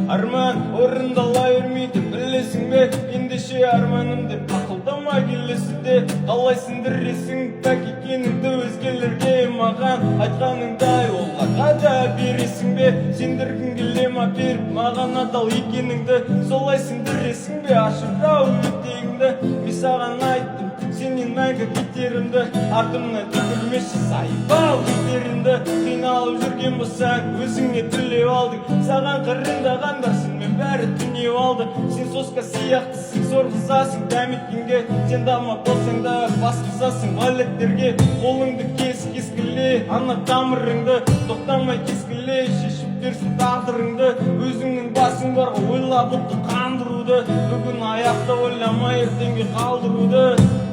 арман орындала бермейді білесің бе, ендеше арманым деп ақылдама келесіде. Қалай сіндіресің пәк екеніңді өзгелерге, маған айтқаныңдай оларға да бересің бе? Сендіргің келе ма беріп маған адал екеніңді, солай сіндіресің бе ашырау етегіңді? Мен саған айттым сенен мәңгі кетерімді, артымнан түкірмеші сайбау кетерімді. Қиналып жүрген болсаң өзіңе тілеп алдың, саған қырындағандар сенмен бәрі түнеп алды. Сен соска сияқтысың, сорғызасың дәметкенге, сен дамап болсаң да басқызасың валеттерге. Қолыңды кескіле ана тамырыңды, тоқтамай кескіле шешіп берсін тағдырыңды. Өзіңнің басың бар ойлап ұтты қандыруды, бүгін аяқта ойламай ертеңге қалдыруды.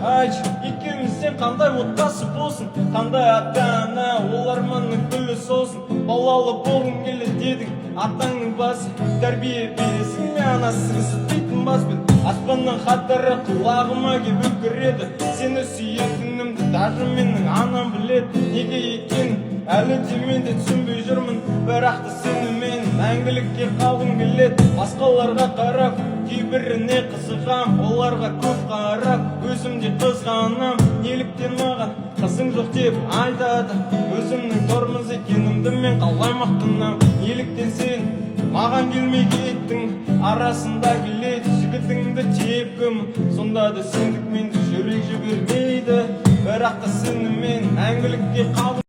Айт, екеуміз сен қандай отбасы болсын, қандай ата-ана, ол арманның гүлі солсын. Балалы болғың келеді дедің, атаңның басы тәрбие бересің бе анасыз дейтін баспен. Аспаннан хаттары құлағыма кеп өкіреді, сені сүйетінімді даже менің анам біледі. Неге екенін әлі де мен де түсінбей жүрмін, бірақ та сенімен мәңгілікке қалғым келеді. Басқаларға қарап кейбіріне қызығам, оларға көп қарап өзімде қызғанам. Неліктен маған қызың жоқ деп айтады, өзімнің тормыз екенімді мен қалай мақтанам. Неліктен сен маған келмей кеттің, арасында келеді жігітіңді тепкім. Сонда да сендік менде жүрек жібермейді, бірақ та сенімен мәңгілікке қалдым.